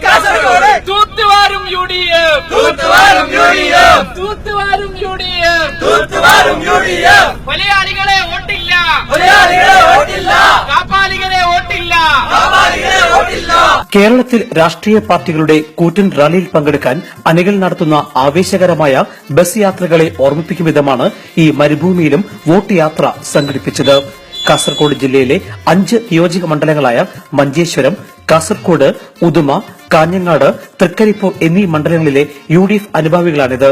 Kasaragod തൂത്തുവാരും UDF മലയാളികളെ വോട്ടില്ല കാപ്പാലികളെ വോട്ടില്ല. കേരളത്തിൽ രാഷ്ട്രീയ പാർട്ടികളുടെ കൂറ്റൻ റാലിയിൽ പങ്കെടുക്കാൻ അണികൾ നടത്തുന്ന ആവേശകരമായ ബസ് യാത്രകളെ ഓർമ്മിപ്പിക്കും വിധമാണ് ഈ മരുഭൂമിയിലും വോട്ട് യാത്ര സംഘടിപ്പിച്ചത്. കാസർഗോഡ് ജില്ലയിലെ 5 നിയോജക മണ്ഡലങ്ങളായ മഞ്ചേശ്വരം, കാസർഗോഡ്, ഉദുമ, കാഞ്ഞങ്ങാട്, തൃക്കരിപ്പൂർ എന്നീ മണ്ഡലങ്ങളിലെ UDF അനുഭാവികളാണിത്.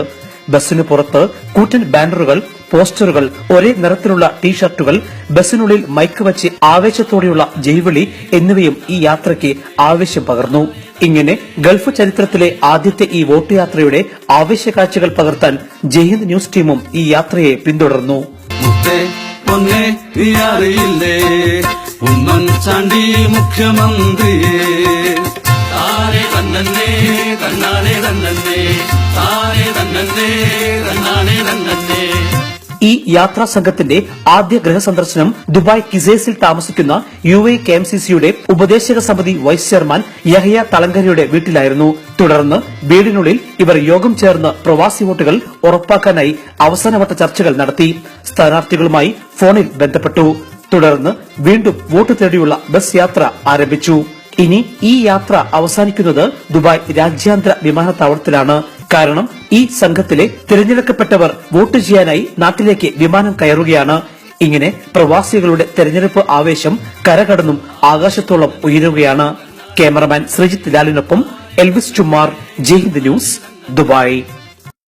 ബസ്സിന് പുറത്ത് കൂറ്റൻ ബാനറുകൾ, പോസ്റ്ററുകൾ, ഒരേ നിറത്തിലുള്ള ടീഷർട്ടുകൾ, ബസ്സിനുള്ളിൽ മൈക്ക് വച്ച് ആവേശത്തോടെയുള്ള ജയ്വിളി എന്നിവയും ഈ യാത്രയ്ക്ക് ആവേശം പകർന്നു. ഇങ്ങനെ ഗൾഫ് ചരിത്രത്തിലെ ആദ്യത്തെ ഈ വോട്ട് യാത്രയുടെ ആവേശകാഴ്ചകൾ പകർത്താൻ ജയ്ഹിന്ദ് ന്യൂസ് ടീമും ഈ യാത്രയെ പിന്തുടർന്നു. ഉമ്മൻചാണ്ടി മുഖ്യമന്ത്രിയെ താരെ തന്നേ തന്നാനെ തന്നേ താരെ തന്നേ തന്നാനെ തന്നേ. ഈ യാത്രാ സംഘത്തിന്റെ ആദ്യ ഗൃഹസന്ദർശനം ദുബായ് കിസേസിൽ താമസിക്കുന്ന UAE KMCCയുടെ ഉപദേശക സമിതി വൈസ് ചെയർമാൻ യഹ്യ തളങ്കരയുടെ വീട്ടിലായിരുന്നു. തുടർന്ന് വീടിനുള്ളിൽ ഇവർ യോഗം ചേർന്ന് പ്രവാസി വോട്ടുകൾ ഉറപ്പാക്കാനായി അവസാനവട്ട ചർച്ചകൾ നടത്തി. സ്ഥാനാർത്ഥികളുമായി ഫോണിൽ ബന്ധപ്പെട്ടു. തുടർന്ന് വീണ്ടും വോട്ട് തേടിയുള്ള ബസ് യാത്ര ആരംഭിച്ചു. ഇനി ഈ യാത്ര അവസാനിക്കുന്നത് ദുബായ് രാജ്യാന്തര വിമാനത്താവളത്തിലാണ്. കാരണം ഈ സംഘത്തിലെ തിരഞ്ഞെടുക്കപ്പെട്ടവർ വോട്ട് ചെയ്യാനായി നാട്ടിലേക്ക് വിമാനം കയറുകയാണ്. ഇങ്ങനെ പ്രവാസികളുടെ തെരഞ്ഞെടുപ്പ് ആവേശം കരകടന്നും ആകാശത്തോളം ഉയരുകയാണ്. ക്യാമറമാൻ ശ്രീജിത്ത് ലാലിനൊപ്പം Elvis Chummar, Jaihind news, Dubai.